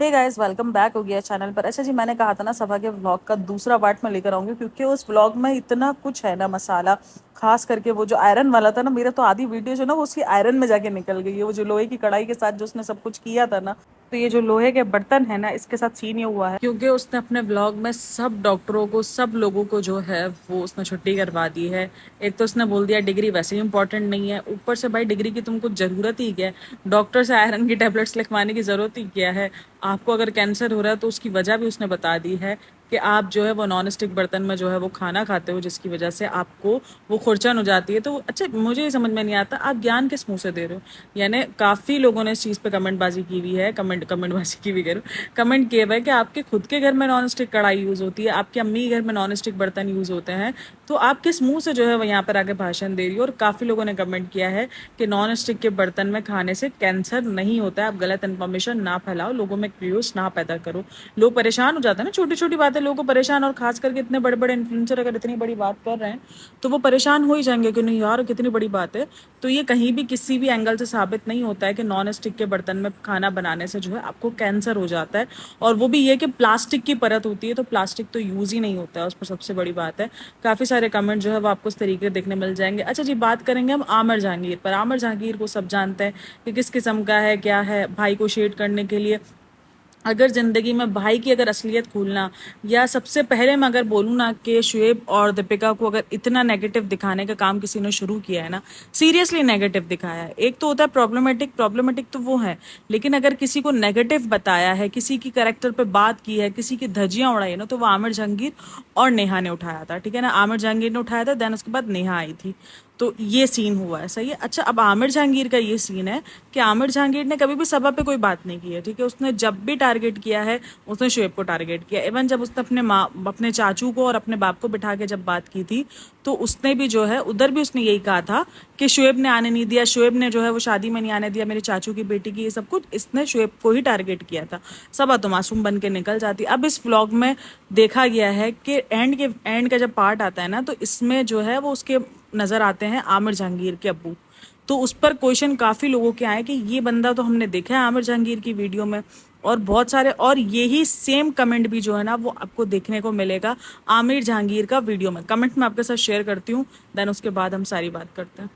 Hey guys, welcome back हो गया channel पर। अच्छा जी, मैंने कहा था ना सभा के व्लॉग का दूसरा पार्ट में लेकर आऊंगी, क्योंकि उस व्लॉग में इतना कुछ है ना मसाला। खास करके वो जो आयरन वाला था ना, मेरा तो आधी वीडियो जो ना वो उसकी आयरन में जाके निकल गई है। वो जो लोहे की कढ़ाई के साथ जो उसने सब कुछ किया था ना, तो ये जो लोहे के बर्तन है ना, इसके साथ सीन ये हुआ है क्योंकि उसने अपने ब्लॉग में सब डॉक्टरों को, सब लोगों को जो है वो उसने छुट्टी करवा दी है। एक तो उसने बोल दिया डिग्री वैसे ही इंपॉर्टेंट नहीं है, ऊपर से भाई डिग्री की तुमको जरूरत ही क्या है? डॉक्टर से आयरन की टेबलेट्स लिखवाने की जरूरत ही क्या है? आपको अगर कैंसर हो रहा है तो उसकी वजह भी उसने बता दी है कि आप जो है वो नॉन स्टिक बर्तन में जो है वो खाना खाते हो, जिसकी वजह से आपको वो खुरचन हो जाती है। तो अच्छा, मुझे ये समझ में नहीं आता आप ज्ञान किस मुंह से दे रहे हो। यानी काफ़ी लोगों ने इस चीज़ पे कमेंटबाजी की हुई है, कमेंटबाजी की हुई करो, कमेंट किए हुए कि आपके खुद के घर में नॉन स्टिक कढ़ाई यूज़ होती है, आपके अम्मी के घर में नॉन स्टिक बर्तन यूज़ होते हैं, तो आप किस मुंह से जो है वो यहाँ पर आके भाषण दे रही हो। और काफ़ी लोगों ने कमेंट किया है कि नॉन स्टिक के बर्तन में खाने से कैंसर नहीं होता है। आप गलत इन्फॉर्मेशन ना फैलाओ, लोगों में क्रियोस ना पैदा करो। लोग परेशान हो जाते हैं ना, छोटी छोटी बातें लोगों को परेशान, और खास करके इतने बड़े बड़े इन्फ्लुएंसर अगर इतनी बड़ी बात कर रहे हैं तो वो परेशान हो ही जाएंगे कि नहीं यार कितनी बड़ी बात है। तो ये कहीं भी किसी भी एंगल से साबित नहीं होता है कि नॉन स्टिक के बर्तन में खाना बनाने से जो है आपको कैंसर हो जाता है। और वो भी ये कि प्लास्टिक की परत होती है, तो प्लास्टिक तो यूज ही नहीं होता है उस पर, सबसे बड़ी बात है। काफी सारे कमेंट जो है वो आपको इस तरीके देखने मिल जाएंगे। अच्छा जी, बात करेंगे हम आमिर जहांगीर पर। आमिर जहांगीर को सब जानते हैं कि किस किस्म का है, क्या है, भाई को शेड करने के लिए। अगर ज़िंदगी में भाई की अगर असलियत खोलना, या सबसे पहले मैं अगर बोलूँ ना कि शुएब और दीपिका को अगर इतना नेगेटिव दिखाने का काम किसी ने शुरू किया है ना, सीरियसली नेगेटिव दिखाया है। एक तो होता है प्रॉब्लमेटिक, प्रॉब्लमेटिक तो वो है, लेकिन अगर किसी को नेगेटिव बताया है, किसी की कैरेक्टर पे बात की है, किसी की धज्जियां उड़ाई है ना, तो वो आमिर जहांगीर और नेहा ने उठाया था। ठीक है ना, आमिर जहांगीर ने उठाया था, देन उसके बाद नेहा आई थी। तो ये सीन हुआ है, सही है। अच्छा, अब आमिर जहांगीर का ये सीन है कि आमिर जहांगीर ने कभी भी सभा पे कोई बात नहीं की है। ठीक है, उसने जब भी टारगेट किया है उसने शुएब को टारगेट किया। इवन जब उसने अपने माँ, अपने चाचू को और अपने बाप को बिठा के जब बात की थी, तो उसने भी जो है उधर भी उसने यही कहा था कि शुएब ने आने नहीं दिया, शुएब ने जो है वो शादी में नहीं आने दिया मेरे चाचू की बेटी की, ये सब कुछ इसने शुएब को ही टारगेट किया था। सभा तो मासूम बन के निकल जाती। अब इस व्लॉग में देखा गया है कि एंड का जब पार्ट आता है ना, तो इसमें जो है वो उसके नजर आते हैं आमिर जहांगीर के अब्बू। तो उस पर क्वेश्चन काफी लोगों के आए कि ये बंदा तो हमने देखा है आमिर जहांगीर की वीडियो में, और बहुत सारे, और यही सेम कमेंट भी जो है ना वो आपको देखने को मिलेगा आमिर जहांगीर का वीडियो में। कमेंट में आपके साथ शेयर करती हूँ, देन उसके बाद हम सारी बात करते हैं।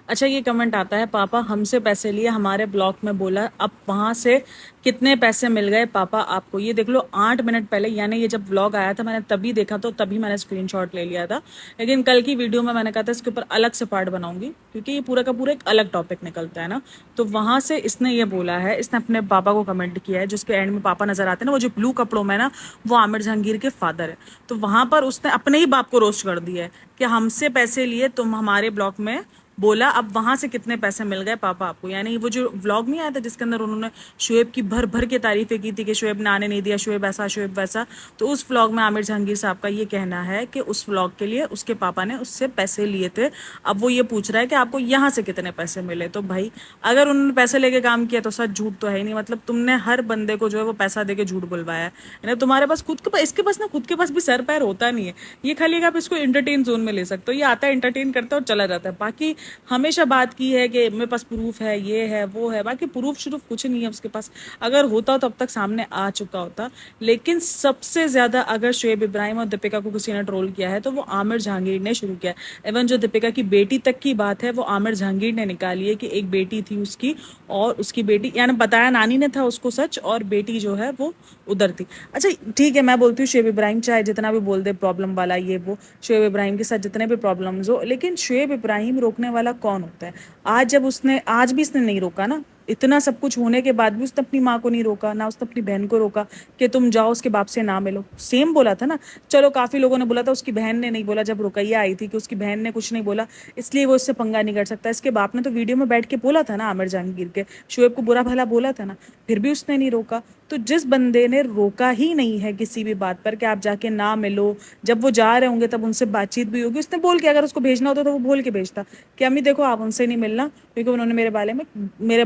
अच्छा, ये कमेंट आता है, पापा हमसे पैसे लिए, हमारे ब्लॉक में बोला, अब वहां से कितने पैसे मिल गए पापा आपको? ये देख लो, 8 मिनट पहले, यानी ये जब व्लॉग आया था मैंने तभी देखा, तो तभी मैंने स्क्रीनशॉट ले लिया था। लेकिन कल की वीडियो में मैंने कहा था इसके ऊपर अलग से पार्ट बनाऊंगी, क्योंकि ये पूरा का पूरा एक अलग टॉपिक निकलता है ना। तो वहां से इसने ये बोला है, इसने अपने पापा को कमेंट किया है, जिसके एंड में पापा नजर आते हैं ना, वो जो ब्लू कपड़ों में ना, वो आमिर जहांगीर के फादर है। तो वहां पर उसने अपने ही बाप को रोस्ट कर दिया है कि हमसे पैसे लिए, तुम हमारे ब्लॉक में बोला, अब वहां से कितने पैसे मिल गए पापा आपको? यानी वो जो व्लॉग नहीं आया था जिसके अंदर उन्होंने शुएब की भर भर के तारीफें की थी कि शुएब ने आने नहीं दिया, शुएब ऐसा, शुएब वैसा, तो उस व्लॉग में आमिर जहांगीर साहब का ये कहना है कि उस व्लॉग के लिए उसके पापा ने उससे पैसे लिए थे। अब वो ये पूछ रहा है कि आपको यहाँ से कितने पैसे मिले। तो भाई, अगर उन्होंने पैसे लेके काम किया तो सच झूठ तो है ही नहीं। मतलब तुमने हर बंदे को जो है वो पैसा देके झूठ बुलवाया है। यानी तुम्हारे पास खुद के पास, इसके पास ना खुद के पास भी सर पैर होता नहीं है। ये खाली आप इसको एंटरटेन जोन में ले सकते हो, ये आता है एंटरटेन करता है और चला जाता है। बाकी हमेशा बात की है कि मेरे पास प्रूफ है, ये है, वो है, बाकी प्रूफ शुरूफ कुछ नहीं है उसके पास। अगर होता तो अब तक सामने आ चुका होता। लेकिन सबसे ज्यादा अगर शुएब इब्राहिम और दीपिका को किसी ने ट्रोल किया है तो वो आमिर जहांगीर ने शुरू किया। इवन जो दीपिका की बेटी तक की बात है वो आमिर जहांगीर ने निकाली है कि एक बेटी थी उसकी, और उसकी बेटी, यानी बताया नानी ने था उसको सच, और बेटी जो है वो उधर थी। अच्छा ठीक है, मैं बोलती हूँ शुएब इब्राहिम चाहे जितना भी बोल दे प्रॉब्लम वाला ये वो, शुएब इब्राहिम के साथ जितने भी प्रॉब्लम्स हो, लेकिन शुएब इब्राहिम रोकने वाला कौन होता है? आज जब उसने, आज भी इसने नहीं रोका ना, इतना सब कुछ होने के बाद भी उसने अपनी माँ को नहीं रोका, ना उसने अपनी बहन को रोका कि तुम जाओ उसके बाप से ना मिलो। सेम बोला था ना। चलो काफी लोगों ने बोला था उसकी बहन ने नहीं बोला, जब रुकैया आई थी, कि उसकी बहन ने कुछ नहीं बोला इसलिए वो इससे पंगा नहीं कर सकता। इसके बाप ने तो वीडियो में बैठ के बोला था ना, आमिर जहांगीर के, शुएब को बुरा भला बोला था ना, फिर भी उसने नहीं रोका। तो जिस बंदे ने रोका ही नहीं है किसी भी बात पर कि आप जाके ना मिलो, जब वो जा रहे होंगे तब उनसे बातचीत भी होगी, उसने बोल के, अगर उसको भेजना होता तो वो बोल के भेजता कि अम्मी देखो आप उनसे नहीं मिलना, क्योंकि उन्होंने मेरे बाले में मेरे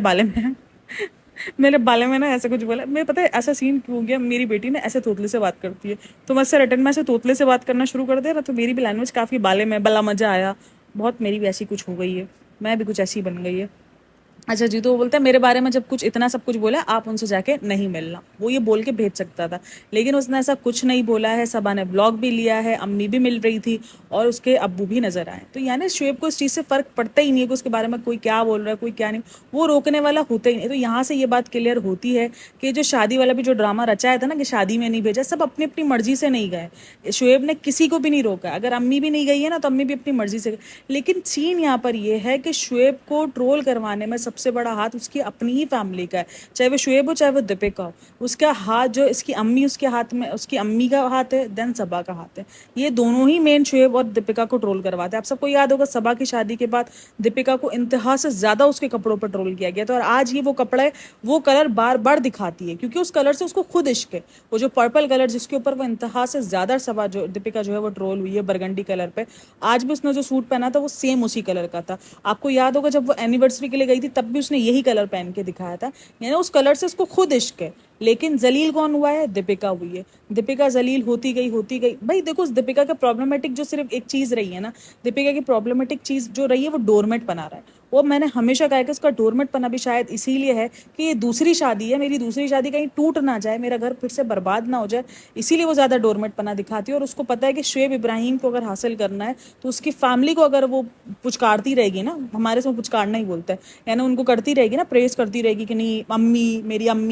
बाले में ना ऐसा कुछ बोला। मैं, पता है ऐसा सीन क्यों हो गया, मेरी बेटी ना ऐसे तोतले से बात करती है, तो मैं ऐसे रिटर्न में ऐसे तोतले से बात करना शुरू कर दिया ना, तो मेरी भी लैंग्वेज काफी बाले में, बला मजा आया बहुत, मेरी भी ऐसी कुछ हो गई है, मैं भी कुछ ऐसी बन गई है। अच्छा जी, तो वो बोलता है मेरे बारे में जब कुछ इतना सब कुछ बोला आप उनसे जाके नहीं मिलना, वो ये बोल के भेज सकता था, लेकिन उसने ऐसा कुछ नहीं बोला है। सबा ने ब्लॉग भी लिया है, अम्मी भी मिल रही थी और उसके अब्बू भी नजर आए। तो यानी शुएब को इस चीज़ से फर्क पड़ता ही नहीं है कि उसके बारे में कोई क्या बोल रहा है कोई क्या नहीं, वो रोकने वाला होता ही नहीं। तो यहाँ से ये बात क्लियर होती है कि जो शादी वाला भी जो ड्रामा रचाया था ना कि शादी में नहीं भेजा, सब अपनी अपनी मर्जी से नहीं गए। शुएब ने किसी को भी नहीं रोका, अगर अम्मी भी नहीं गई है ना तो अम्मी भी अपनी मर्जी से गई। लेकिन सीन यहाँ पर ये है कि शुएब को ट्रोल करवाने में सबसे बड़ा हाथ उसकी अपनी ही फैमिली का है, चाहे वो शुएब हो चाहे वो दीपिका हो। उसका हाथ जो इसकी अम्मी, उसके हाथ में उसकी अम्मी का हाथ है, देन सबा का हाथ है। ये दोनों ही मेन शुएब और दीपिका को ट्रोल करवाते हैं। आप सबको याद होगा सबा की शादी के बाद दीपिका को इंतहा से ज्यादा उसके कपड़ों पर ट्रोल किया गया था, और आज ये वो कपड़ा है, वो कलर बार बार दिखाती है क्योंकि उस कलर से उसको खुद इश्क है। वो जो पर्पल कलर जिसके ऊपर वो इंतहा से ज्यादा सबा जो दीपिका जो है वो ट्रोल हुई है बरगंडी कलर पे, आज भी उसने जो सूट पहना था वो सेम उसी कलर का था। आपको याद होगा जब वो एनिवर्सरी के लिए गई थी तब भी उसने यही कलर पहन के दिखाया था, यानी उस कलर से उसको खुद इश्क है। लेकिन जलील कौन हुआ है? दीपिका हुई है। दीपिका जलील होती गई भाई। देखो उस दीपिका का प्रॉब्लमेटिक जो सिर्फ एक चीज रही है ना, दीपिका की प्रॉब्लमेटिक चीज जो रही है वो डोरमेट बना रहा है। वो मैंने हमेशा कहा कि उसका डोरमेट पना भी शायद इसीलिए है कि ये दूसरी शादी है, मेरी दूसरी शादी कहीं टूट ना जाए, मेरा घर फिर से बर्बाद ना हो जाए, इसीलिए वो ज्यादा डोरमेट पना दिखाती है। और उसको पता है कि शुएब इब्राहिम को अगर हासिल करना है तो उसकी फैमिली को अगर वो पुचकारती रहेगी ना, हमारे से वो पुचकारना ही बोलता है, यानी उनको करती रहेगी ना, प्रेस करती रहेगी कि नहीं अम्मी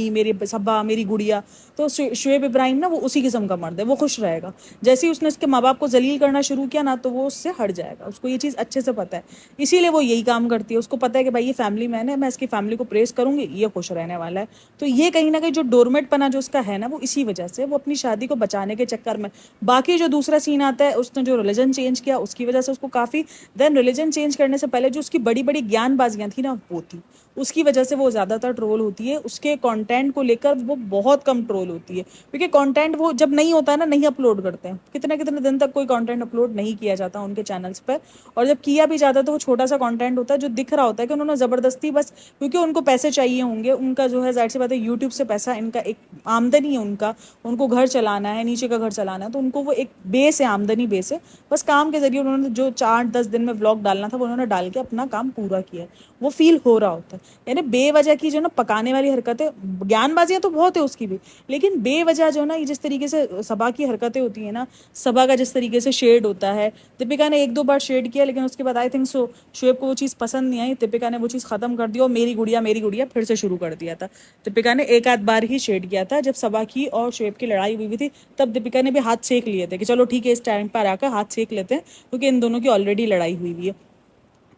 मेरी सब्बा मेरी गुड़िया, तो शुएब इब्राहिम ना वो उसी किस्म का मर्द है, वो खुश रहेगा। जैसे ही उसने उसके माँ बाप को जलील करना शुरू किया ना तो वो उससे हट जाएगा, उसको ये चीज़ अच्छे से पता है, इसीलिए वो यही काम करती है। उसको पता है कि भाई ये फैमिली मैन है, मैं इसकी फैमिली को प्रेस करूंगी, ये खुश रहने वाला है। तो ये कहीं ना कहीं जो डोरमेट पना जो उसका है ना वो इसी वजह से, वो अपनी शादी को बचाने के चक्कर में। बाकी जो दूसरा सीन आता है उसने जो रिलीजन चेंज किया उसकी वजह से उसको काफ़ी, देन रिलीजन चेंज करने से पहले जो उसकी बड़ी बड़ी ज्ञानबाजियां थी ना वो थी, उसकी वजह से वो ज़्यादातर ट्रोल होती है। उसके कंटेंट को लेकर वो बहुत कम ट्रोल होती है क्योंकि कंटेंट वो जब नहीं होता है ना नहीं अपलोड करते हैं, कितने कितने दिन तक कोई कंटेंट अपलोड नहीं किया जाता उनके चैनल्स पर। और जब किया भी जाता है तो वो छोटा सा कंटेंट होता है जो दिख रहा होता है कि उन्होंने ज़बरदस्ती बस क्योंकि उनको पैसे चाहिए होंगे, उनका जो है जाहिर सी बात है यूट्यूब से पैसा, इनका एक आमदनी है उनका, उनको घर चलाना है, नीचे का घर चलाना है, तो उनको वो एक बेस है, आमदनी बेस है। बस काम के जरिए उन्होंने जो 4-10 दिन में व्लॉग डालना था वो उन्होंने डाल के अपना काम पूरा किया, वो फील हो रहा होता है। यानी बेवजह की जो ना पकाने वाली हरकतें, ज्ञानबाजियां तो बहुत है उसकी भी, लेकिन बेवजह जो ना ये जिस तरीके से सबा की हरकतें होती है ना, सबा का जिस तरीके से शेड होता है, दीपिका ने 1-2 बार शेड किया लेकिन उसके बाद आई थिंक सो शुएब को वो चीज़ पसंद नहीं आई, दीपिका ने वो चीज़ खत्म कर दी और मेरी गुड़िया फिर से शुरू कर दिया था। दीपिका ने एक आध बार ही शेड किया था, जब सबा की और शुएब की लड़ाई हुई थी तब दीपिका ने भी हाथ सेक लिए थे कि चलो ठीक है इस टाइम पर आकर हाथ सेक लेते हैं क्योंकि इन दोनों की ऑलरेडी लड़ाई हुई है।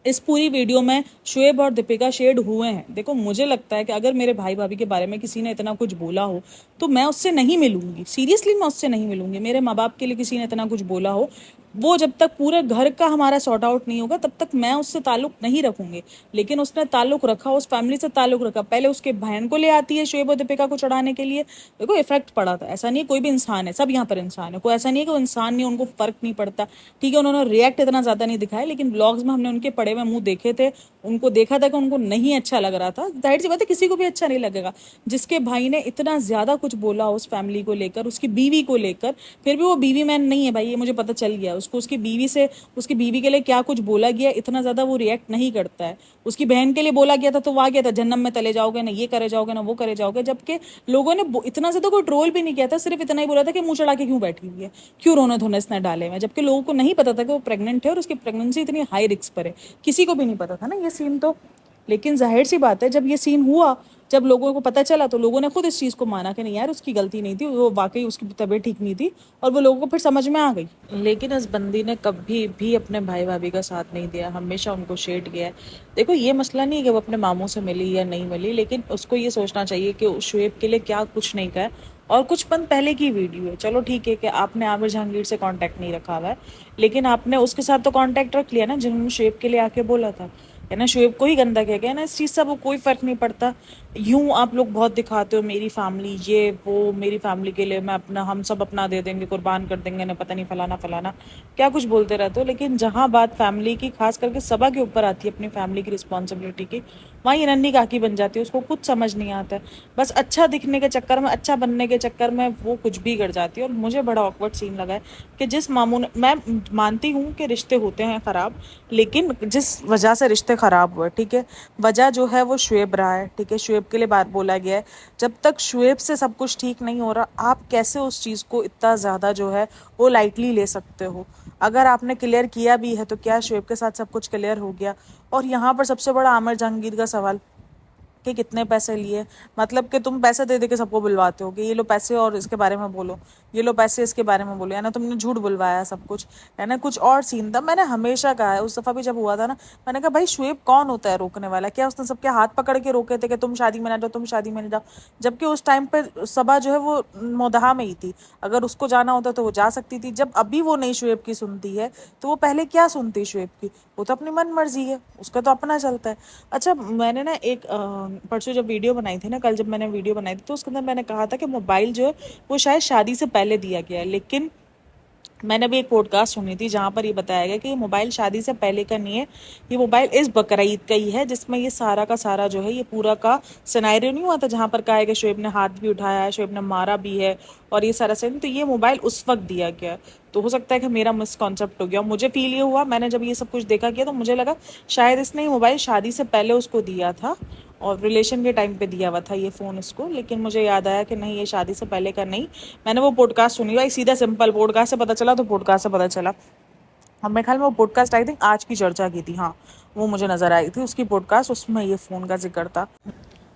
इस पूरी वीडियो में शुएब और दीपिका शेड हुए हैं। देखो मुझे लगता है कि अगर मेरे भाई भाभी के बारे में किसी ने इतना कुछ बोला हो तो मैं उससे नहीं मिलूंगी, सीरियसली मैं उससे नहीं मिलूंगी। मेरे माँ बाप के लिए किसी ने इतना कुछ बोला हो, वो जब तक पूरे घर का हमारा सॉर्ट आउट नहीं होगा तब तक मैं उससे ताल्लुक नहीं रखूंगी। लेकिन उसने ताल्लुक रखा, उस फैमिली से ताल्लुक रखा, पहले उसके बहन को ले आती है शुएब और दीपिका को चढ़ाने के लिए। देखो इफेक्ट पड़ा था, ऐसा नहीं है कोई भी इंसान है, सब यहाँ पर इंसान है, कोई ऐसा नहीं है कि वो इंसान नहीं, उनको फर्क नहीं पड़ता। ठीक है उन्होंने रिएक्ट इतना ज्यादा नहीं दिखाया लेकिन ब्लॉग्स में हमने उनके पड़े हुए मुंह देखे थे, उनको देखा था कि उनको नहीं अच्छा लग रहा था। जाहिर सी बात है किसी को भी अच्छा नहीं लगेगा। जिसके भाई ने इतना ज्यादा कुछ बोला उस फैमिली को लेकर, उसकी बीवी को लेकर, फिर भी वो बीवी मैन नहीं है भाई, ये मुझे पता चल गया। उसको उसकी बीवी से, उसकी बीवी के लिए क्या कुछ बोला गया इतना ज्यादा वो रिएक्ट नहीं करता है। उसकी बहन के लिए बोला गया था तो वो आ गया था जन्नम में तले जाओगे ना, ये करे जाओगे ना, वो करे जाओगे, जबकि लोगों ने इतना ज्यादा कोई ट्रोल भी नहीं किया था, सिर्फ इतना ही बोला था कि मुंह चढ़ा के क्यों बैठी हुई है, क्यों रोने धोने इसने डाले हुए, जबकि लोगों को नहीं पता था कि वो प्रेग्नेंट है और उसकी प्रेगनेंसी इतनी हाई रिस्क पर है, किसी को भी नहीं पता था ना ये सीन। तो लेकिन जाहिर सी बात है जब ये सीन हुआ, जब लोगों को पता चला तो लोगों ने खुद इस चीज़ को माना कि नहीं यार उसकी गलती नहीं थी, वो वाकई उसकी तबीयत ठीक नहीं थी, और वो लोगों को फिर समझ में आ गई। लेकिन इस बंदी ने कभी भी अपने भाई भाभी का साथ नहीं दिया, हमेशा उनको शेड किया है। देखो ये मसला नहीं है कि वो अपने मामों से मिली या नहीं मिली, लेकिन उसको ये सोचना चाहिए कि उस शुएब के लिए क्या कुछ नहीं कहा। और कुछ मंथ पहले की वीडियो है, चलो ठीक है कि आपने आमिर जहांगीर से कांटेक्ट नहीं रखा हुआ है, लेकिन आपने उसके साथ तो कांटेक्ट रख लिया ना जिन्होंने शुएब के लिए आके बोला था, है ना, शुएब को ही गंदा किया गया ना, इस चीज़ से वो कोई फर्क नहीं पड़ता। यूं आप लोग बहुत दिखाते हो मेरी फैमिली ये वो, मेरी फैमिली के लिए मैं अपना हम सब अपना दे देंगे, कुर्बान कर देंगे ना, पता नहीं फलाना फलाना क्या कुछ बोलते रहते हो। लेकिन जहां बात फैमिली की, खास करके सबा के ऊपर आती है, अपनी फैमिली की रिस्पॉन्सिबिलिटी की, वहीं ये नन्ही काकी बन जाती है। उसको कुछ समझ नहीं आता है, बस अच्छा दिखने के चक्कर में, अच्छा बनने के चक्कर में वो कुछ भी कर जाती है। और मुझे बड़ा ऑकवर्ड सीन लगा है कि जिस मामू ने, मैं मानती हूँ कि रिश्ते होते हैं खराब, लेकिन जिस वजह से रिश्ते खराब हुए, ठीक है, वजह जो है वो शुएब रहा है, ठीक है, शुएब के लिए बात बोला गया है। जब तक शुएब से सब कुछ ठीक नहीं हो रहा, आप कैसे उस चीज़ को इतना ज़्यादा जो है वो लाइटली ले सकते हो? अगर आपने क्लियर किया भी है तो क्या शुएब के साथ सब कुछ क्लियर हो गया? और यहाँ पर सबसे बड़ा आमिर जहांगीर का सवाल कि कितने पैसे लिए, मतलब कि तुम पैसे दे दे के सबको बुलवाते हो कि ये लो पैसे और इसके बारे में बोलो, ये लो पैसे इसके बारे में बोलो, यानी तुमने झूठ बुलवाया सब कुछ, यानी कुछ और सीन था। मैंने हमेशा कहा है, उस दफ़ा भी जब हुआ था ना, मैंने कहा भाई शुएब कौन होता है रोकने वाला? क्या उसने सबके हाथ पकड़ के रोके थे कि तुम शादी में ना जाओ, तुम शादी में ना जाओ? जबकि उस टाइम पर सबा जो है वो मोदहा में ही थी, अगर उसको जाना होता तो वो जा सकती थी। जब अभी वो नहीं शुएब की सुनती है तो वो पहले क्या सुनती शुएब की? वो तो अपनी मन मर्जी है, उसका तो अपना चलता है। अच्छा, मैंने ना एक परसों जब वीडियो बनाई थी ना, कल जब मैंने वीडियो बनाई थी, तो उसके अंदर मैंने कहा था कि मोबाइल जो है वो शायद शादी से पहले दिया गया है। लेकिन मैंने अभी एक पॉडकास्ट सुनी थी जहाँ पर ये बताया गया कि ये मोबाइल शादी से पहले का नहीं है, ये मोबाइल इस बकरीद का ही है, जिसमें ये सारा का सारा जो है, ये पूरा का सिनेरियो नहीं हुआ था जहाँ पर कहा है कि शुएब ने हाथ भी उठाया है, शुएब ने मारा भी है, और ये सारा सीन, तो ये मोबाइल उस वक्त दिया गया है। तो हो सकता है कि मेरा मिसकॉन्सेप्ट हो गया, मुझे फील ये हुआ, मैंने जब ये सब कुछ देखा किया तो मुझे लगा शायद इसने ये मोबाइल शादी से पहले उसको दिया था और रिलेशन के टाइम पे दिया हुआ था ये फ़ोन इसको। लेकिन मुझे याद आया कि नहीं, ये शादी से पहले का नहीं। मैंने वो पॉडकास्ट सुनी, भाई सीधा सिंपल पॉडकास्ट से पता चला, तो पॉडकास्ट से पता चला। अब मेरे ख्याल में वो पॉडकास्ट आई थिंक आज की चर्चा की थी, हाँ, वो मुझे नज़र आई थी उसकी पॉडकास्ट, उसमें ये फ़ोन का जिक्र था।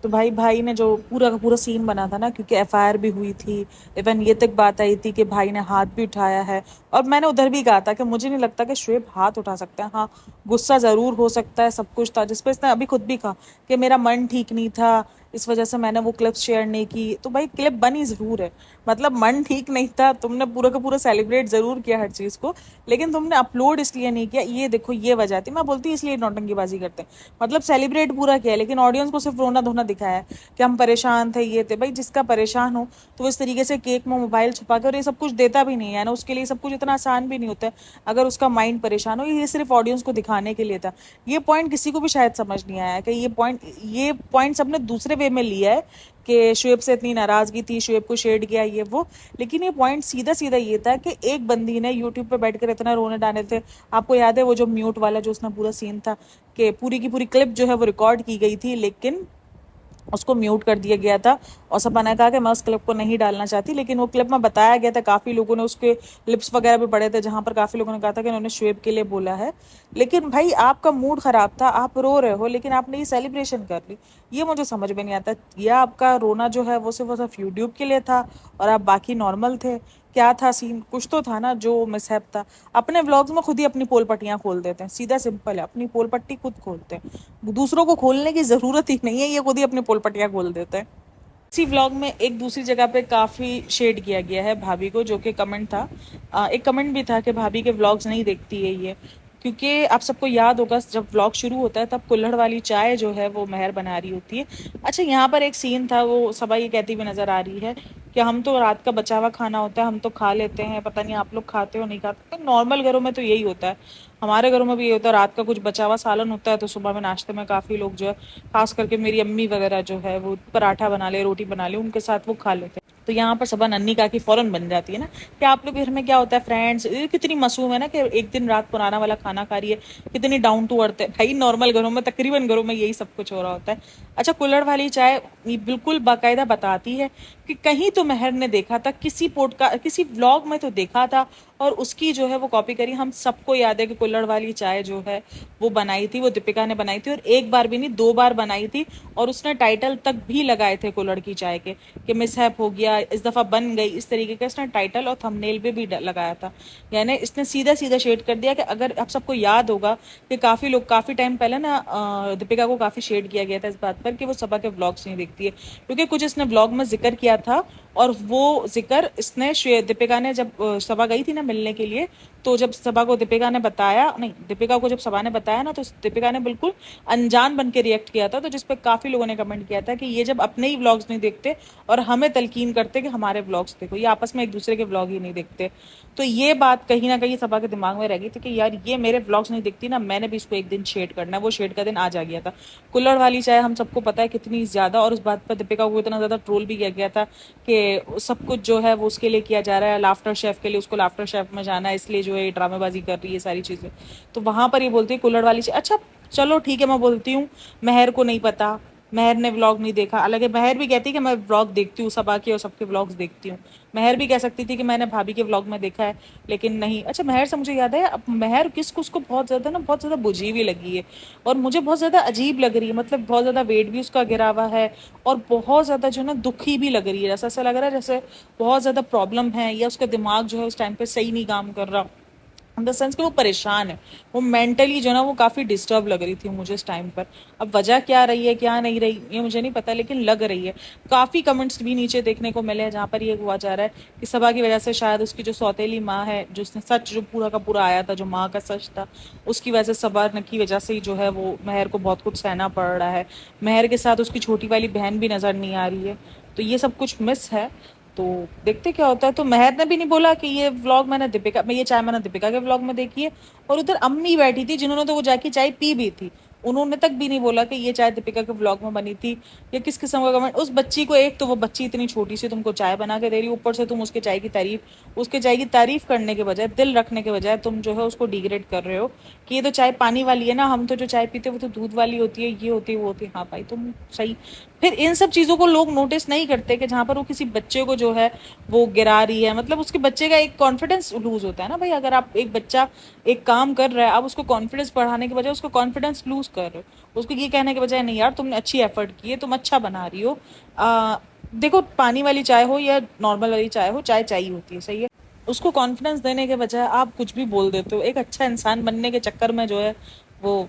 तो भाई भाई ने जो पूरा का पूरा सीन बना था ना, क्योंकि एफआईआर भी हुई थी, इवन ये तक बात आई थी कि भाई ने हाथ भी उठाया है। और मैंने उधर भी कहा था कि मुझे नहीं लगता कि शुएब हाथ उठा सकता है, हाँ गुस्सा ज़रूर हो सकता है, सब कुछ था, जिसपे इसने अभी खुद भी कहा कि मेरा मन ठीक नहीं था, इस वजह से मैंने वो क्लिप शेयर नहीं की। तो भाई क्लिप बनी ज़रूर है, मतलब मन ठीक नहीं था, तुमने पूरा का पूरा सेलिब्रेट ज़रूर किया हर चीज़ को, लेकिन तुमने अपलोड इसलिए नहीं किया, ये देखो ये वजह थी। मैं बोलती इसलिए नौटंकीबाजी करते हैं, मतलब सेलिब्रेट पूरा किया लेकिन ऑडियंस को सिर्फ रोना धोना दिखाया है कि हम परेशान थे, ये थे। भाई जिसका परेशान हो तो इस तरीके से केक में मोबाइल छुपा कर ये सब कुछ देता भी नहीं है ना, उसके लिए सब कुछ इतना आसान भी नहीं होता है अगर उसका माइंड परेशान हो। ये सिर्फ ऑडियंस को दिखाने के लिए था। ये पॉइंट किसी को भी शायद समझ नहीं आया कि ये पॉइंट सबने दूसरे वे में लिया है कि शुएब से इतनी नाराजगी थी, शुएब को शेड किया ये वो, लेकिन ये पॉइंट सीधा सीधा ये था कि एक बंदी ने यूट्यूब पे बैठकर इतना रोने डाले थे। आपको याद है वो जो म्यूट वाला जो उसने पूरा सीन था, कि पूरी की पूरी क्लिप जो है वो रिकॉर्ड की गई थी लेकिन उसको म्यूट कर दिया गया था। और सपा ने कहा कि मैं उस क्लिप को नहीं डालना चाहती, लेकिन वो क्लिप में बताया गया था, काफ़ी लोगों ने उसके लिप्स वगैरह भी पड़े थे जहाँ पर काफ़ी लोगों ने कहा था कि उन्होंने शुएब के लिए बोला है। लेकिन भाई आपका मूड ख़राब था, आप रो रहे हो, लेकिन आपने ये सेलिब्रेशन कर ली, ये मुझे समझ में नहीं आता। या आपका रोना जो है वो सिर्फ यूट्यूब के लिए था और आप बाकी नॉर्मल थे? क्या था सीन? कुछ तो था ना जो मिसहैप था। अपने व्लॉग्स में खुद ही अपनी पोल पट्टियाँ खोल देते हैं, सीधा सिंपल है, अपनी पोल पट्टी खुद खोलते हैं, दूसरों को खोलने की ज़रूरत ही नहीं है, ये खुद ही अपनी पोल पट्टियाँ खोल देते हैं। इसी व्लॉग में एक दूसरी जगह पे काफ़ी शेड किया गया है भाभी को, जो कि कमेंट था, एक कमेंट भी था कि भाभी के व्लॉग्स नहीं देखती है ये, क्योंकि आप सबको याद होगा जब व्लॉग शुरू होता है तब कुल्हड़ वाली चाय जो है वो मेहर बना रही होती है। अच्छा, यहाँ पर एक सीन था, वो सबा ये कहती हुई नज़र आ रही है कि हम तो रात का बचा हुआ खाना होता है हम तो खा लेते हैं, पता नहीं आप लोग खाते हो नहीं खाते। नॉर्मल घरों में तो यही होता है, हमारे घरों में भी ये होता है, रात का कुछ बचा हुआ सालन होता है तो सुबह में नाश्ते में काफ़ी लोग जो है, खास करके मेरी अम्मी वगैरह जो है, वो पराठा बना ले, रोटी बना ले, उनके साथ वो खा लेते हैं। तो यहाँ पर सबा नन्ही का की फौरन बन जाती है ना कि आप लोग के घर में क्या होता है फ्रेंड्स, कितनी मासूम है ना कि एक दिन रात पुराना वाला खाना खा रही है, कितनी डाउन टू अर्थ है। भाई नॉर्मल घरों में, तकरीबन घरों में यही सब कुछ हो रहा होता है। अच्छा, कुल्हड़ वाली चाय बिल्कुल बाकायदा बताती है कि कहीं तो मेहर ने देखा था, किसी पॉडकास्ट किसी व्लॉग में तो देखा था और उसकी जो है वो कॉपी करी। हम सबको याद है कि कुल्हड़ वाली चाय जो है वो बनाई थी, वो दीपिका ने बनाई थी, और एक बार भी नहीं 2 बार बनाई थी, और उसने टाइटल तक भी लगाए थे कुल्हड़ की चाय के कि मिसहैप हो गया, इस दफ़ा बन गई, इस तरीके का इसने टाइटल और थंबनेल पे भी लगाया था। यानी इसने सीधा सीधा शेड कर दिया कि अगर आप सबको याद होगा कि काफ़ी लोग काफ़ी टाइम पहले ना दीपिका को काफ़ी शेड किया गया था इस बात पर कि वो सबा के व्लॉग्स नहीं देखती है, क्योंकि कुछ इसने व्लॉग में जिक्र किया था और वो जिक्र इसने दीपिका ने जब सबा गई थी ना मिलने के लिए, तो जब सबा को दीपिका ने बताया, नहीं दीपिका को जब सबा ने बताया ना, तो दीपिका ने बिल्कुल अनजान बन के रिएक्ट किया था, तो जिसपे काफी लोगों ने कमेंट किया था कि ये जब अपने ही व्लॉग्स नहीं देखते और हमें तलकीन करते कि हमारे व्लॉग्स देखो, ये आपस में एक दूसरे के व्लॉग ही नहीं देखते। तो ये बात कहीं ना कहीं सबा के दिमाग में रह गई थी कि यार ये मेरे व्लॉग्स नहीं देखती ना, मैंने भी इसको एक दिन शेड करना है। वो शेड का दिन आज आ गया था। कुल्हड़ वाली चाय हम सबको पता है कितनी ज्यादा, और उस बात पर दीपिका को इतना ज्यादा ट्रोल भी किया गया था कि सब कुछ जो है वो उसके लिए किया जा रहा है, लाफ्टर शेफ के लिए, उसको लाफ्टर शेफ में जाना है, इसलिए जो है ड्रामेबाजी कर रही है सारी चीजें। तो वहां पर ये बोलती है कुल्हड़ वाली चाय, अच्छा चलो ठीक है, मैं बोलती हूँ महर को नहीं पता, महर ने व्लॉग नहीं देखा। हालांकि महर भी कहती है कि मैं व्लॉग देखती हूँ सबा के और सबके व्लॉग्स देखती हूँ। महर भी कह सकती थी कि मैंने भाभी के व्लॉग में देखा है, लेकिन नहीं। अच्छा महर से मुझे याद है, अब महर किसको उसको बहुत ज्यादा ना, बहुत ज्यादा बुझी हुई लगी है और मुझे बहुत ज्यादा अजीब लग रही है। मतलब बहुत ज्यादा वेट भी उसका गिरा हुआ है और बहुत ज्यादा जो ना दुखी भी लग रही है, जैसा ऐसा लग रहा है जैसे बहुत ज्यादा प्रॉब्लम है या उसका दिमाग जो है उस टाइम पे सही नहीं काम कर रहा, इन द सेंस कि वो परेशान है, वो मेंटली जो ना वो काफी डिस्टर्ब लग रही थी मुझे इस टाइम पर। अब वजह क्या रही है क्या नहीं रही ये मुझे नहीं पता, लेकिन लग रही है। काफी कमेंट्स भी नीचे देखने को मिले हैं जहाँ पर ये हुआ जा रहा है कि सबा की वजह से शायद उसकी जो सौतेली माँ है, जो उसने सच जो पूरा का पूरा आया था, जो माँ का सच था, उसकी वजह से सबा की वजह से ही जो है वो महर को बहुत कुछ सहना पड़ रहा है। महर के साथ उसकी छोटी वाली बहन भी नजर नहीं आ रही है, तो ये सब कुछ मिस है। तो देखते क्या होता है। तो महर ने भी नहीं बोला कि ये व्लॉग मैंने दीपिका में, ये चाय मैंने दीपिका के व्लॉग में देखी है, और उधर अम्मी बैठी थी जिन्होंने तो वो जाके चाय पी भी थी, उन्होंने तक भी नहीं बोला कि ये चाय दीपिका के व्लॉग में बनी थी। या किस किस्म का कमेंट उस बच्ची को, एक तो वो बच्ची इतनी छोटी सी तुमको चाय बना के दे रही, ऊपर से तुम उसके चाय की तारीफ, उसके चाय की तारीफ करने के बजाय, दिल रखने के बजाय तुम जो है उसको डिग्रेड कर रहे हो कि ये तो चाय पानी वाली है ना, हम तो जो चाय पीते हैं वो तो दूध वाली होती है, ये होती है वो होती है। हाँ भाई तुम सही। फिर इन सब चीजों को लोग नोटिस नहीं करते कि जहां पर वो किसी बच्चे को जो है वो गिरा रही है, मतलब उसके बच्चे का एक कॉन्फिडेंस लूज होता है ना भाई। अगर आप एक बच्चा एक काम कर रहा है, आप उसको कॉन्फिडेंस बढ़ाने के बजाय उसको कॉन्फिडेंस लूज कर रहे हो, उसको ये कहने के बजाय नहीं यार तुमने अच्छी एफर्ट की है, तुम अच्छा बना रही हो। देखो पानी वाली चाय हो या नॉर्मल वाली चाय हो, चाय चाहिए होती है, सही है। उसको कॉन्फिडेंस देने के बजाय आप कुछ भी बोल देते हो, एक अच्छा इंसान बनने के चक्कर में जो है वो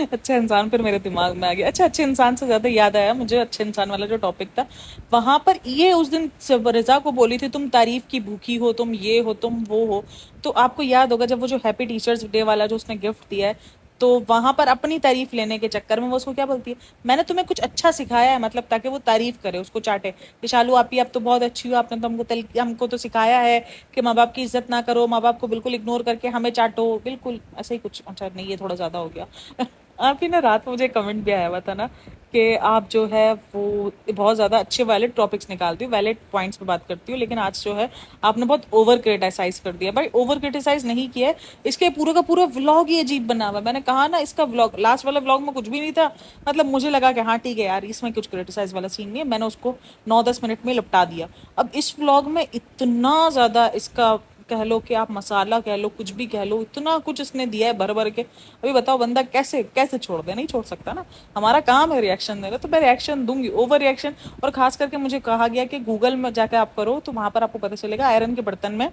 अच्छा इंसान फिर मेरे दिमाग में आ गया। अच्छा अच्छे इंसान से ज्यादा याद आया मुझे अच्छे इंसान वाला जो टॉपिक था, वहां पर ये उस दिन रिजा को बोली थी तुम तारीफ की भूखी हो, तुम ये हो तुम वो हो। तो आपको याद होगा जब वो जो हैप्पी टीचर्स डे वाला जो उसने गिफ्ट दिया है, तो वहां पर अपनी तारीफ लेने के चक्कर में वो उसको क्या बोलती है, मैंने तुम्हें कुछ अच्छा सिखाया है, मतलब ताकि वो तारीफ करे, उसको चाटे कि शालू आप ही आप तो बहुत अच्छी हो, आपने तो हमको तो सिखाया है कि माँ बाप की इज्जत ना करो, माँ बाप को बिल्कुल इग्नोर करके हमें चाटो, बिल्कुल ऐसे ही कुछ। अच्छा नहीं ये थोड़ा ज्यादा हो गया। आप ही ना रात में मुझे कमेंट भी आया हुआ था ना कि आप जो है वो बहुत ज्यादा अच्छे वैलिड टॉपिक्स निकालती हो, वैलिड पॉइंट्स पे बात करती हो, लेकिन आज जो है आपने बहुत ओवर क्रिटिसाइज कर दिया। भाई ओवर क्रिटिसाइज नहीं किया है, इसके पूरा का पूरा व्लॉग ही अजीब बना हुआ है। मैंने कहा ना इसका व्लॉग लास्ट वाला व्लॉग में कुछ भी नहीं था, मतलब मुझे लगा कि हाँ ठीक है यार इसमें कुछ क्रिटिसाइज वाला सीन नहीं है, मैंने उसको 9-10 मिनट में लपटा दिया। अब इस व्लॉग में इतना ज्यादा इसका कह लो कि आप मसाला कह लो कुछ भी कह लो, इतना कुछ इसने दिया है भर भर के। अभी बताओ बंदा कैसे कैसे छोड़ दे, नहीं छोड़ सकता ना। हमारा काम है रिएक्शन देना, तो मैं रिएक्शन दूंगी, ओवर रिएक्शन। और खास करके मुझे कहा गया कि गूगल में जाकर आप करो तो वहां पर आपको पता चलेगा आयरन के बर्तन में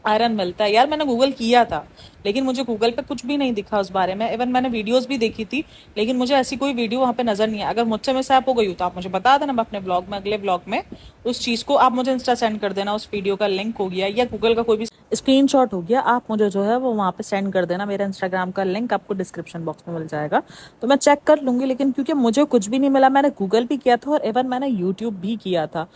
आयरन मिलता है। यार मैंने गूगल किया था, लेकिन मुझे गूगल पे कुछ भी नहीं दिखा उस बारे में। इवन मैंने वीडियोस भी देखी थी, लेकिन मुझे ऐसी कोई वीडियो वहां पे नजर नहीं है। अगर मुझसे मिस ऐप हो गई हो तो आप मुझे बता देना, मैं अपने ब्लॉग में अगले ब्लॉग में उस चीज को आप मुझे इंस्टा सेंड कर देना, उस वीडियो का लिंक हो गया या गूगल का कोई भी स्क्रीनशॉट हो गया, आप मुझे जो है वो वहां पे सेंड कर देना। मेरा इंस्टाग्राम का लिंक आपको डिस्क्रिप्शन बॉक्स में मिल जाएगा, तो मैं चेक कर लूंगी। लेकिन क्योंकि मुझे कुछ भी नहीं मिला, मैंने गूगल भी किया था और इवन मैंने यूट्यूब भी किया था,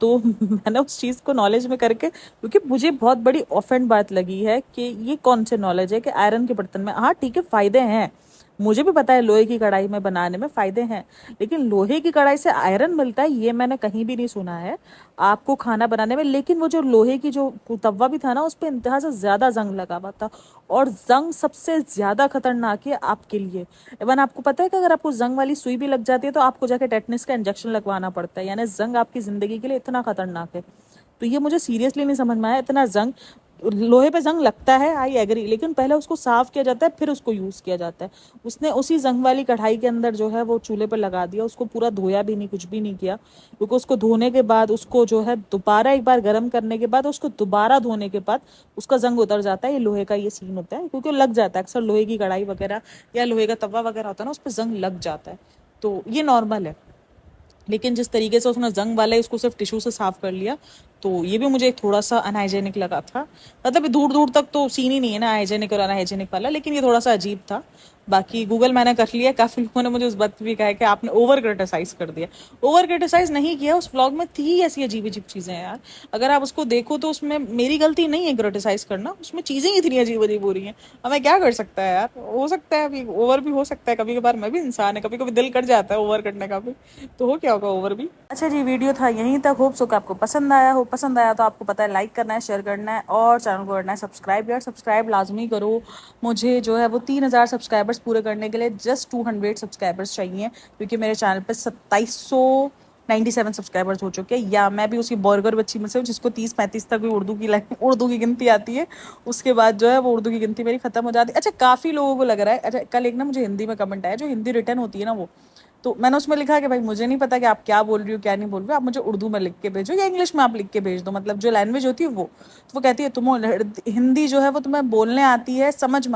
तो मैंने उस चीज को नॉलेज में करके, क्योंकि मुझे बहुत बड़ी ऑफेंड बात लगी है कि ये कौन से नॉलेज है कि आयरन के बर्तन में, हाँ ठीक है फायदे हैं, मुझे भी पता है लोहे की कढ़ाई में बनाने में फायदे हैं, लेकिन लोहे की कढ़ाई से आयरन मिलता है ये मैंने कहीं भी नहीं सुना है आपको खाना बनाने में। लेकिन वो जो लोहे की जो तवा भी था ना, उस पर इंतहा से ज्यादा जंग लगा हुआ था, और जंग सबसे ज्यादा खतरनाक है आपके लिए। इवन आपको पता है कि अगर आपको जंग वाली सुई भी लग जाती है तो आपको जाके टेटनिस का इंजेक्शन लगवाना पड़ता है, यानी जंग आपकी जिंदगी के लिए इतना खतरनाक है। तो ये मुझे सीरियसली नहीं समझ में आया, इतना जंग, लोहे पे जंग लगता है आई एग्री, लेकिन पहले उसको साफ किया जाता है फिर उसको यूज किया जाता है। उसने उसी जंग वाली कढ़ाई के अंदर जो है वो चूल्हे पे लगा दिया, उसको पूरा धोया भी नहीं, कुछ भी नहीं किया, क्योंकि उसको धोने के बाद उसको जो है दोबारा एक बार गर्म करने के बाद उसको दोबारा धोने के बाद उसका जंग उतर जाता है। ये लोहे का ये सीन होता है, क्योंकि लग जाता है अक्सर लोहे की कढ़ाई वगैरह या लोहे का तवा वगैरह होता है ना, उस पर जंग लग जाता है, तो ये नॉर्मल है। लेकिन जिस तरीके से उसने जंग वाले उसको सिर्फ टिश्यू से साफ कर लिया, तो ये भी मुझे थोड़ा सा अनहाइजेनिक लगा था। मतलब दूर दूर तक तो सीन ही नहीं है ना हाइजेनिक और अनहाइजेनिक वाला, लेकिन ये थोड़ा सा अजीब था। बाकी गूगल मैंने कर लिया। काफ़ी लोगों ने मुझे उस बात पे भी कहा है कि आपने ओवर क्रिटिसाइज कर दिया। ओवर क्रिटिसाइज नहीं किया, उस व्लॉग में थी ऐसी अजीब अजीब चीज़ें यार। अगर आप उसको देखो तो उसमें मेरी गलती नहीं है क्रिटिसाइज करना, उसमें चीज़ें ही इतनी अजीब अजीब हो रही हैं। अब मैं क्या कर सकता है यार, हो सकता है अभी ओवर भी हो सकता है कभी कभार, मैं भी इंसान है, कभी कभी दिल कर जाता है ओवर करने का भी, तो हो क्या होगा ओवर भी। अच्छा जी, वीडियो था यहीं तक। होप सो कि आपको पसंद आया हो। पसंद आया तो आपको पता है लाइक करना है, शेयर करना है और चैनल को करना है सब्सक्राइब। यार सब्सक्राइब लाजमी करो। मुझे जो है वो 3,000 सब्सक्राइबर्स पूरे करने के लिए जस्ट 200 सब्सक्राइबर्स चाहिए, क्योंकि मेरे चैनल पे 2797 सब्सक्राइबर्स हो चुके हैं। या मैं भी उसी बर्गर बच्ची में से हूँ जिसको 30-35 तक भी उर्दू की गिनती आती है। उसके बाद जो है वो उर्दू की गिनती मेरी खत्म हो जाती है। अच्छा, काफ़ी लोगों को लग रहा है, अच्छा कल एक ना मुझे हिंदी में कमेंट आया, जो हिंदी रिटर्न होती है ना वो, तो मैंने उसमें लिखा कि भाई मुझे नहीं पता कि आप क्या बोल रही हो क्या नहीं बोल रही हो, आप मुझे उर्दू में लिख के भेजो या इंग्लिश में आप लिख के भेज दो, मतलब जो लैंग्वेज होती है वो। तो वो कहती है तुम हिंदी जो है वो तुम्हें बोलने आती है, समझ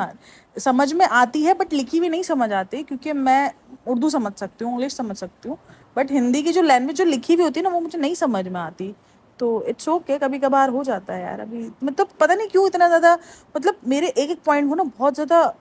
में आती है, बट लिखी भी नहीं समझ आती, क्योंकि मैं उर्दू समझ सकती हूँ, इंग्लिश समझ सकती हूँ, बट हिंदी की जो लैंग्वेज जो लिखी हुई होती है ना वो मुझे नहीं समझ में आती। तो इट्स ओके, कभी कभार हो जाता है यार। अभी मतलब पता नहीं क्यों इतना ज़्यादा, मतलब मेरे एक एक पॉइंट को ना बहुत ज़्यादा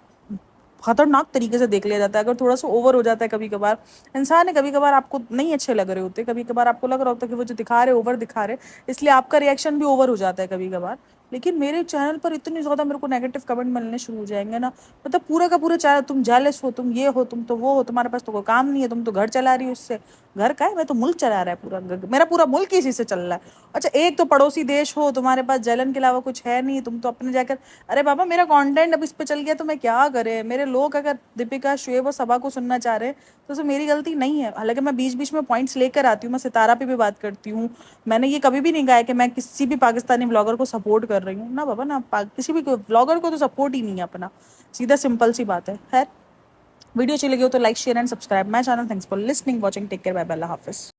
खतरनाक तरीके से देख लिया जाता है। अगर थोड़ा सा ओवर हो जाता है, कभी कभार इंसान है, कभी कभार आपको नहीं अच्छे लग रहे होते, कभी कभार आपको लग रहा होता है कि वो जो दिखा रहे ओवर दिखा रहे, इसलिए आपका रिएक्शन भी ओवर हो जाता है कभी कभार। लेकिन मेरे चैनल पर इतने ज़्यादा मेरे को नेगेटिव कमेंट मिलने शुरू हो जाएंगे ना, मतलब पूरा का पूरा चैनल तुम जेलस हो, तुम ये हो, तुम तो वो हो, तुम्हारे पास तो कोई काम नहीं है, तुम तो घर चला रही हो उससे। घर का है, मैं तो मुल्क चला रहा है पूरा, मेरा पूरा मुल्क इसी से चल रहा है। अच्छा, एक तो पड़ोसी देश हो, तुम्हारे पास जलन के अलावा कुछ है नहीं, तुम तो अपने जाकर, अरे बाबा मेरा कंटेंट अब इस पे चल गया तो मैं क्या करे। मेरे लोग अगर दीपिका, शुएब और सबा को सुनना चाह रहे हैं तो उसमें मेरी गलती नहीं है। हालांकि मैं बीच बीच में पॉइंट्स लेकर आती हूँ, मैं सितारा पे भी बात करती हूँ। मैंने ये कभी भी नहीं कहा है कि मैं किसी भी पाकिस्तानी ब्लॉगर को सपोर्ट कर रही हूँ ना बाबा ना, किसी भी ब्लॉगर को तो सपोर्ट ही नहीं है अपना, सीधा सिंपल सी बात है। खैर, वीडियो अच्छी लगी हो तो like share and subscribe my channel. Thanks for listening watching, take care, bye bye, अल्लाह हाफिज।